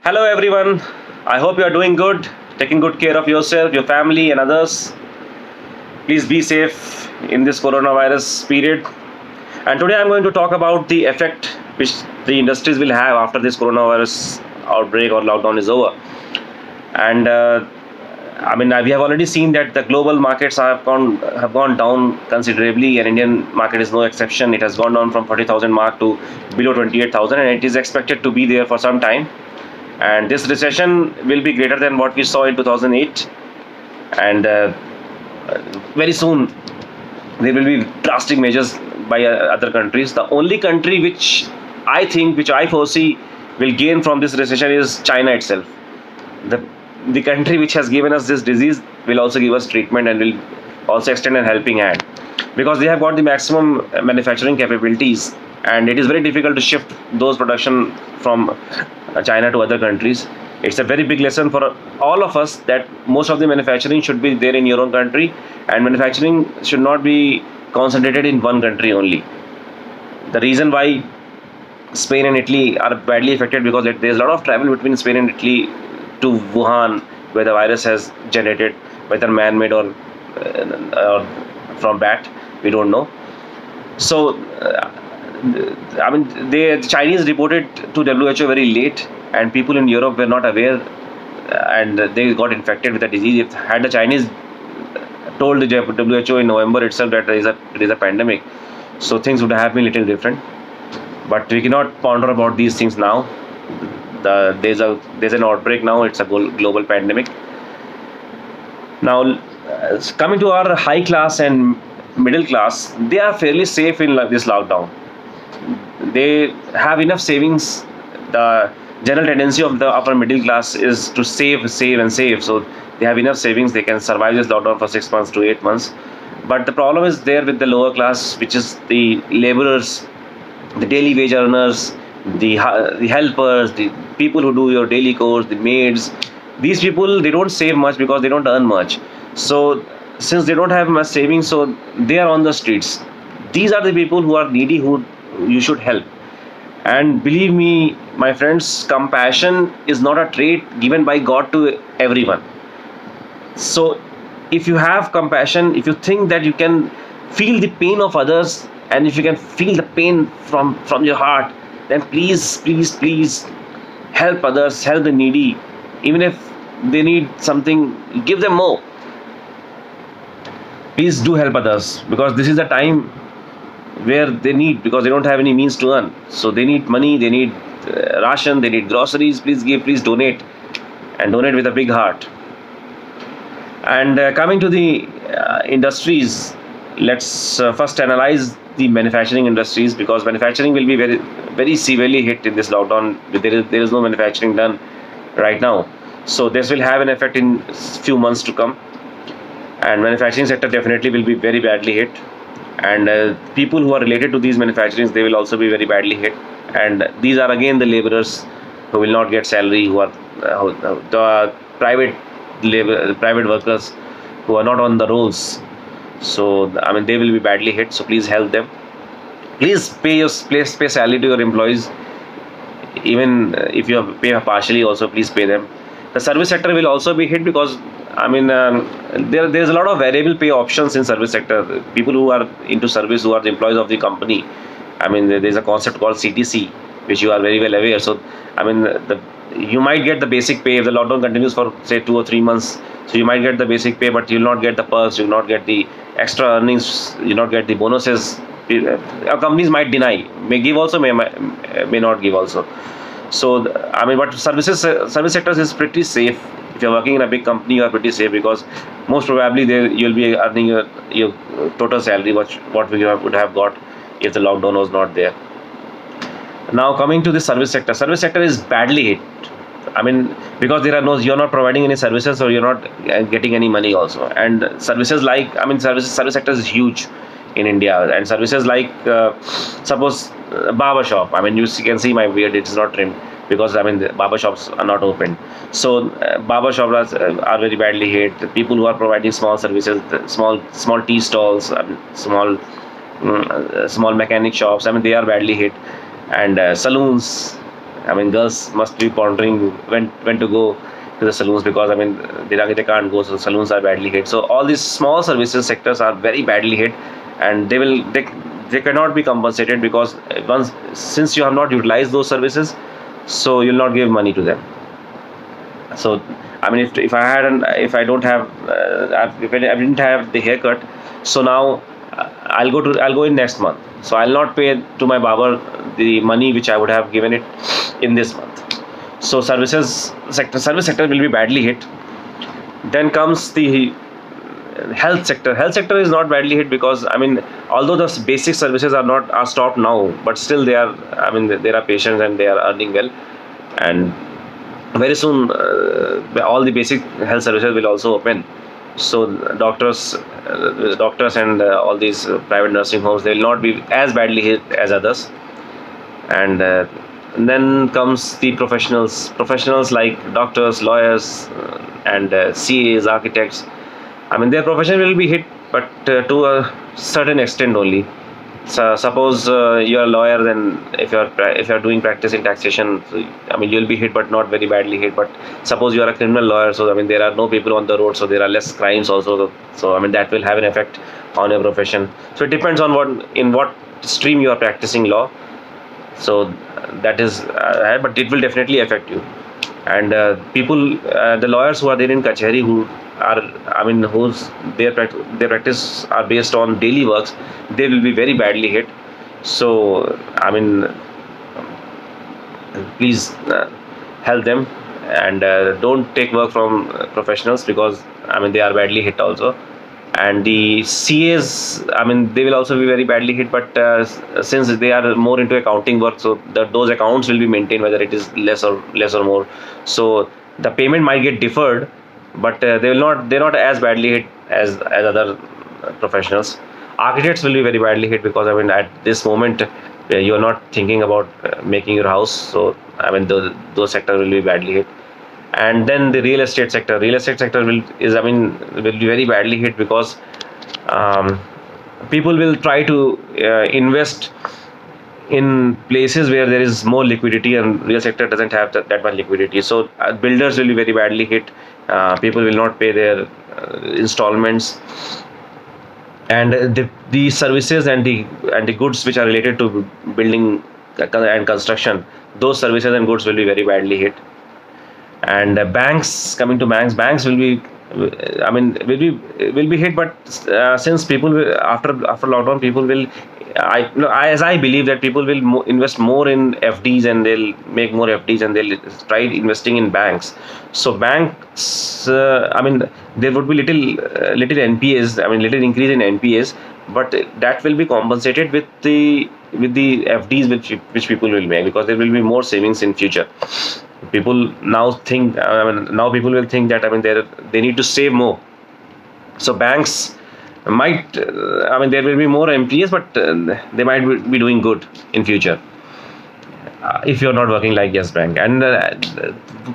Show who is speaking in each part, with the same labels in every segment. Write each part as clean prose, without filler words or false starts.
Speaker 1: Hello, everyone. I hope you are doing good, taking good care of yourself, your family, and others. Please be safe in this coronavirus period. And today I'm going to talk about the effect which the industries will have after this coronavirus outbreak or lockdown is over. And we have already seen that the global markets have gone down considerably, and Indian market is no exception. It has gone down from 40,000 mark to below 28,000, and it is expected to be there for some time. And this recession will be greater than what we saw in 2008, and very soon there will be drastic measures by other countries. The only country which I foresee will gain from this recession is China itself. The the country which has given us this disease will also give us treatment and will also extend a helping hand, because they have got the maximum manufacturing capabilities, and it is very difficult to shift those production from China to other countries. It's a very big lesson for all of us that most of the manufacturing should be there in your own country, and manufacturing should not be concentrated in one country only. The reason why Spain and Italy are badly affected, because there's a lot of travel between Spain and Italy to Wuhan, where the virus has generated, whether man-made or from bat, we don't know. So, the Chinese reported to WHO very late, and people in Europe were not aware, and they got infected with the disease. If had the Chinese told the WHO in November itself that there is a pandemic, so things would have been little different. But we cannot ponder about these things now. There's an outbreak now. It's a global pandemic. Now, coming to our high class and middle class, they are fairly safe in this lockdown. They have enough savings. The general tendency of the upper middle class is to save, and save. So they have enough savings. They can survive this lockdown for 6 months to 8 months. But the problem is there with the lower class, which is the laborers, the daily wage earners, the helpers, the people who do your daily chores, the maids. These people, they don't save much because they don't earn much. So since they don't have much savings, so they are on the streets. These are the people who are needy, who you should help. And believe me, my friends, compassion is not a trait given by God to everyone. So if you have compassion, if you think that you can feel the pain of others, and if you can feel the pain from your heart, then please help others, help the needy. Even if they need something, give them more. Please do help others, because this is the time where they need, because they don't have any means to earn. So they need money, they need ration, they need groceries. Please give, please donate, and donate with a big heart. And coming to the industries, let's first analyze the manufacturing industries, because manufacturing will be very severely hit in this lockdown. There is no manufacturing done right now, so this will have an effect in few months to come, and manufacturing sector definitely will be very badly hit. And people who are related to these manufacturings, they will also be very badly hit. And these are again the laborers who will not get salary, who are the private workers who are not on the rolls. So they will be badly hit. So please help them. Please pay salary to your employees. Even if you pay partially, also please pay them. The service sector will also be hit, because there's a lot of variable pay options in service sector. People who are into service, who are the employees of the company, there's a concept called CTC, which you are very well aware. So you might get the basic pay if the lockdown continues for say 2 or 3 months. So you might get the basic pay, but you'll not get the perks, you'll not get the extra earnings, you'll not get the bonuses. Companies might deny, may give also, may not give also. So but service sectors is pretty safe. If you're working in a big company, you are pretty safe, because most probably you'll be earning your total salary, what we would have got if the lockdown was not there. Now coming to the service sector is badly hit. Because you're not providing any services, or you're not getting any money also. And services like, service sector is huge in India, and services like suppose barber shop. You can see my beard; it is not trimmed, because the barber shops are not open. So barber shops are very badly hit. The people who are providing small services, the small tea stalls, small mechanic shops, they are badly hit. And saloons, I mean, girls must be pondering when to go to the saloons, because I mean they can't go, so saloons are badly hit. So all these small services sectors are very badly hit, and they cannot be compensated, because once, since you have not utilized those services, so you'll not give money to them. So I mean, if I had if I don't have if I didn't have the haircut, so now I'll go in next month, so I'll not pay to my barber the money which I would have given it in this month. So service sector will be badly hit. Then comes the health sector is not badly hit, because I mean, although the basic services are stopped now, but still they are, I mean, there are patients and they are earning well. And very soon all the basic health services will also open. So doctors and all these private nursing homes, they will not be as badly hit as others. And then comes the professionals like doctors, lawyers, and CAs, architects. I mean, their profession will be hit, but to a certain extent only. So suppose you are a lawyer, then if you're doing practice in taxation, so, I mean, you'll be hit, but not very badly hit. But suppose you are a criminal lawyer, so I mean, there are no people on the road, so there are less crimes also. So I mean, that will have an effect on your profession. So it depends on what stream you are practicing law. So that is, but it will definitely affect you. And the lawyers who are there in Kachari, who are, I mean, whose their practice are based on daily works, they will be very badly hit. So I mean, please help them, and don't take work from professionals, because I mean, they are badly hit also. And the CAs, I mean, they will also be very badly hit, but since they are more into accounting work, so those accounts will be maintained whether it is less or more. So the payment might get deferred, but they're not as badly hit as other professionals. Architects will be very badly hit, because I mean, at this moment you're not thinking about making your house, so I mean, those sectors will be badly hit. And then the real estate sector will be very badly hit, because people will try to invest in places where there is more liquidity, and real sector doesn't have that much liquidity. So builders will be very badly hit. People will not pay their installments, and the services and the goods which are related to building and construction, those services and goods will be very badly hit. And coming to banks will be, I mean, will be hit. But since people will, after lockdown, people will, as I believe that people will invest more in FDs, and they'll make more FDs, and they'll try investing in banks. So banks, I mean, there would be little NPAs, I mean, little increase in NPAs, but that will be compensated with the FDs which people will make, because there will be more savings in future. People now think, now people will think that, I mean, they need to save more. So banks might, I mean, there will be more NPAs, but they might be doing good in future if you're not working like Yes Bank. And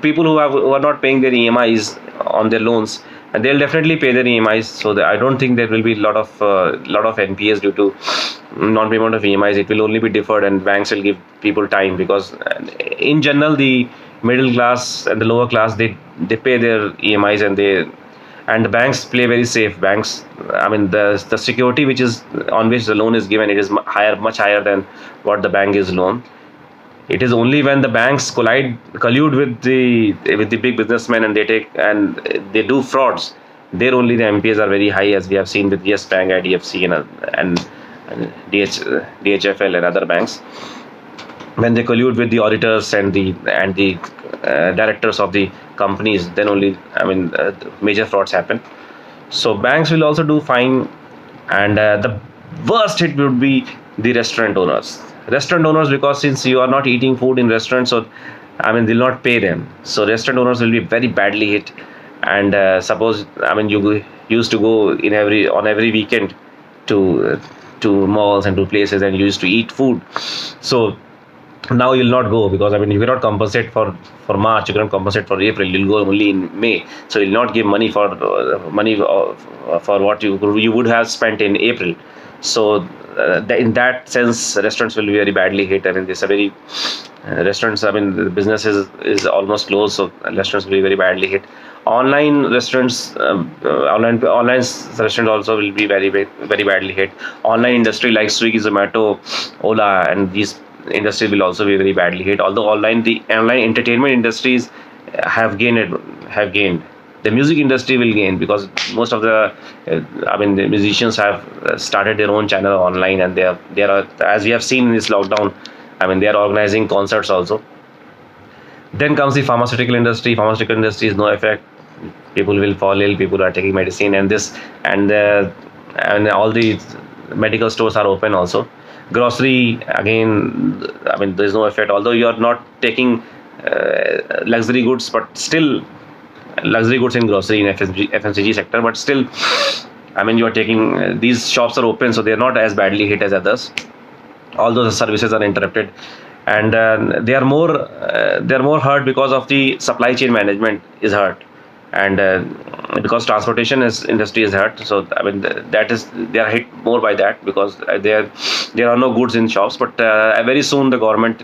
Speaker 1: people who are not paying their EMIs on their loans, and they'll definitely pay their EMIs. So I don't think there will be a lot of NPAs due to non-payment of EMIs. It will only be deferred, and banks will give people time, because in general the middle class and the lower class, they pay their EMIs, and the banks play very safe. Banks, I mean, the security which is on which the loan is given, it is much higher than what the bank is loan. It is only when the banks collude with the big businessmen, and they do frauds, there only the NPAs are very high, as we have seen with Yes Bank, IDFC, and DHFL and other banks. When they collude with the auditors and the directors of the companies, then only, I mean, major frauds happen. So banks will also do fine. And the worst hit would be the restaurant owners, because since you are not eating food in restaurants, so I mean, they'll not pay them. So restaurant owners will be very badly hit. And suppose, I mean, you used to go on every weekend to malls and to places, and you used to eat food. So now you'll not go, because I mean, you cannot compensate for March, you cannot compensate for April, you'll go only in May. So you'll not give money for what you would have spent in April. So in that sense, restaurants will be very badly hit. I mean, it's a very Restaurants, I mean, the business is almost closed, so restaurants will be very badly hit. Online restaurants, online restaurants also will be very badly hit. Online industry like Swiggy, Zomato, Ola, and these industries will also be very badly hit. Although the online entertainment industries have gained. The music industry will gain because most of the musicians have started their own channel online, and they are, as we have seen in this lockdown, I mean, they are organizing concerts also. Then comes the pharmaceutical industry. Pharmaceutical industry is no effect. People will fall ill. People are taking medicine, and all the medical stores are open also. Grocery, again, I mean, there is no effect. Although you are not taking luxury goods, but still luxury goods in grocery in FMCG sector, but still, I mean, you are taking these shops are open, so they are not as badly hit as others. Although the services are interrupted, and they are more hurt because of the supply chain management is hurt, and because industry is hurt. So I mean, that is, they are hit more by that, because there are no goods in shops. But very soon the government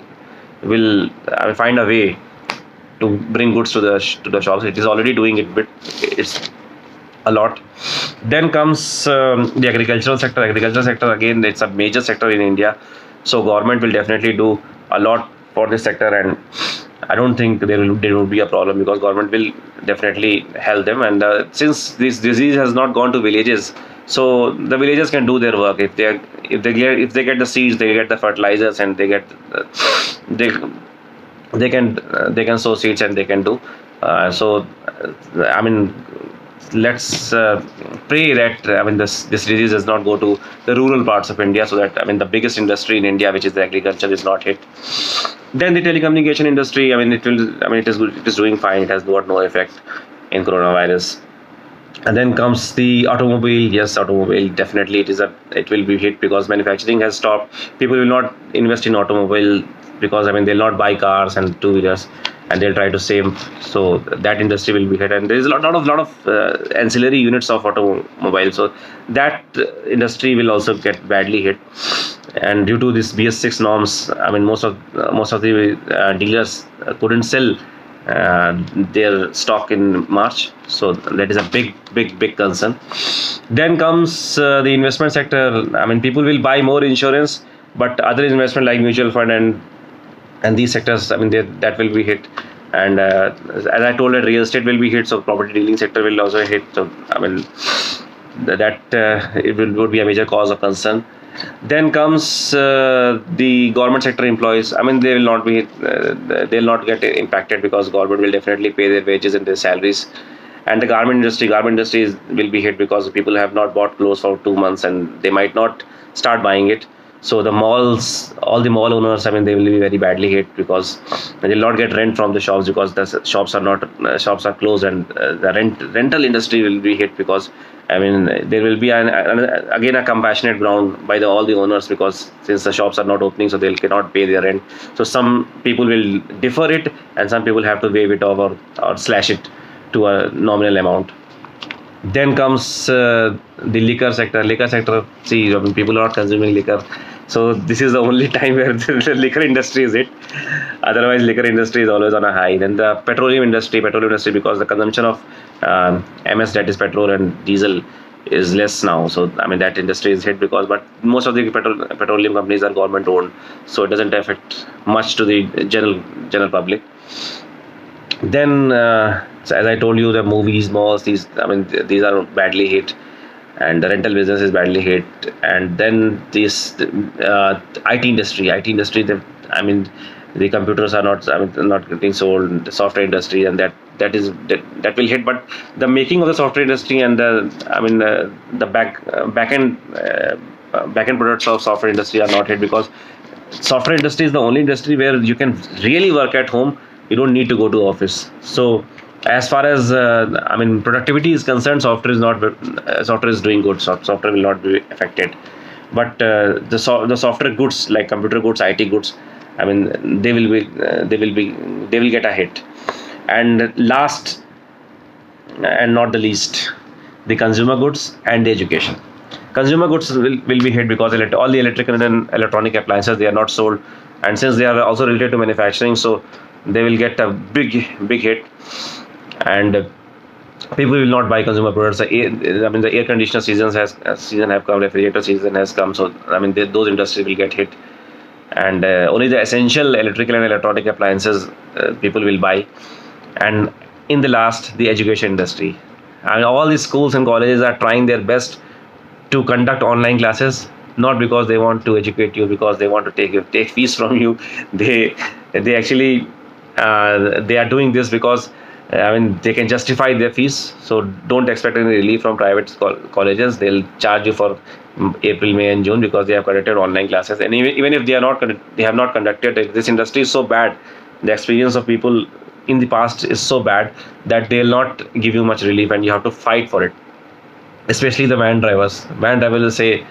Speaker 1: will find a way to bring goods to the shops. It is already doing it, but it's a lot. Then comes the agricultural sector. Agricultural sector, again, it's a major sector in India, so government will definitely do a lot for this sector, and I don't think there will be a problem, because government will definitely help them. And since this disease has not gone to villages, so the villagers can do their work. If they get the seeds, they get the fertilizers, and they they can sow seeds, and they can do. I mean, let's pray that, I mean, this disease does not go to the rural parts of India, so that, I mean, the biggest industry in India, which is the agriculture, is not hit. Then the telecommunication industry, I mean, it is good, it is doing fine. It has got no effect in coronavirus. And then comes the automobile. Yes, automobile, definitely it will be hit, because manufacturing has stopped. People will not invest in automobile, because, I mean, they'll not buy cars and two wheelers, and they'll try to save. So that industry will be hit, and there is a lot of ancillary units of automobile. So that industry will also get badly hit. And due to this BS6 norms, I mean, most of the dealers couldn't sell their stock in March. So that is a big concern. Then comes the investment sector. I mean, people will buy more insurance, but other investment like mutual fund and these sectors, I mean, that will be hit. And as I told, that real estate will be hit, so property dealing sector will also hit. So I mean, that it would be a major cause of concern. Then comes the government sector employees. I mean, they will not be they'll not get impacted, because government will definitely pay their wages and their salaries. And the garment industry will be hit, because people have not bought clothes for 2 months, and they might not start buying it. So the malls, all the mall owners, I mean, they will be very badly hit, because they will not get rent from the shops, because the shops are closed, and the rental industry will be hit, because, I mean, there will be again a compassionate ground by all the owners, because since the shops are not opening, so they cannot pay their rent. So some people will defer it, and some people have to waive it off, or slash it to a nominal amount. Then comes the liquor sector. See, I mean, people are not consuming liquor, so this is the only time where the liquor industry is hit. Otherwise, liquor industry is always on a high. Then the petroleum industry, because the consumption of MS, that is petrol and diesel, is less now. So I mean, that industry is hit, but most of the petroleum companies are government owned, so it doesn't affect much to the general public. Then, so as I told you, the movies, malls, these are badly hit, and the rental business is badly hit. And then this IT industry, I mean, the computers are not getting sold. The software industry, and that will hit. But the making of the software industry, and the back end products of software industry are not hit, because software industry is the only industry where you can really work at home. You don't need to go to office. So as far as productivity is concerned, software is doing good. Software will not be affected. But the software goods, like computer goods, IT goods, I mean, they will get a hit. And last and not the least, the consumer goods and the education. Consumer goods will be hit, because all the electrical and electronic appliances, they are not sold. and since they are also related to manufacturing, so they will get a big hit, and people will not buy consumer products. The air conditioner season have come, refrigerator season has come, so those industries will get hit, and only the essential electrical and electronic appliances people will buy. And in the last, the education industry. All these schools and colleges are trying their best to conduct online classes, not because they want to educate you, because they want to take fees from you. They actually they are doing this because they can justify their fees. So don't expect any relief from private colleges. They'll charge you for April, May, and June because they have conducted online classes. And even if they have not conducted it, this industry is so bad. The experience of people in the past is so bad that they'll not give you much relief, and you have to fight for it. Especially the van drivers. Van drivers will say,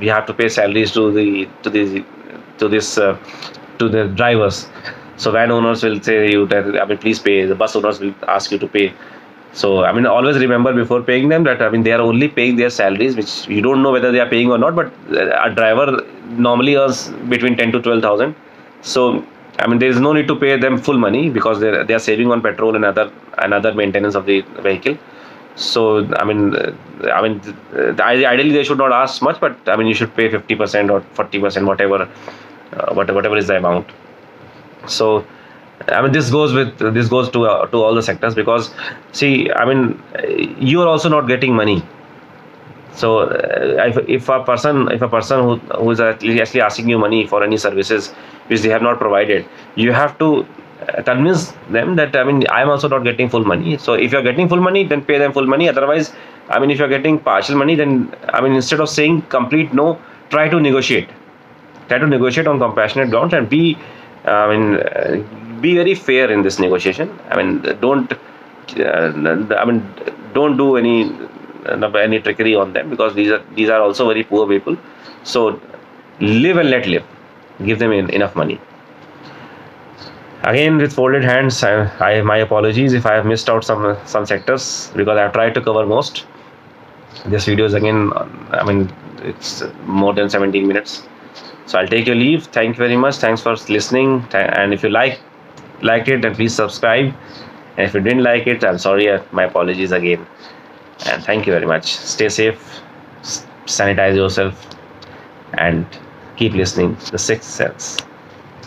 Speaker 1: we have to pay salaries to the drivers. So van owners will say you that please pay. The bus owners will ask you to pay. So always remember before paying them that they are only paying their salaries, which you don't know whether they are paying or not. But a driver normally earns between 10 to 12,000. So there is no need to pay them full money because they are saving on petrol and other maintenance of the vehicle. So ideally they should not ask much, but you should pay 50% or 40%, whatever is the amount. So this goes to all the sectors, because see, you are also not getting money. So if a person who is actually asking you money for any services which they have not provided, you have to convince them that I am also not getting full money. So if you are getting full money, then pay them full money. Otherwise, if you are getting partial money, then instead of saying complete no, try to negotiate on compassionate grounds, and be very fair in this negotiation. Don't do any trickery on them, because these are also very poor people. So live and let live. Give them enough money. Again, with folded hands, my apologies if I have missed out some sectors, because I have tried to cover most. This video is again, it's more than 17 minutes. So I'll take your leave. Thank you very much. Thanks for listening. And if you liked it, then please subscribe. And if you didn't like it, I'm sorry. My apologies again. And thank you very much. Stay safe, sanitize yourself, and keep listening. The Sixth Sense.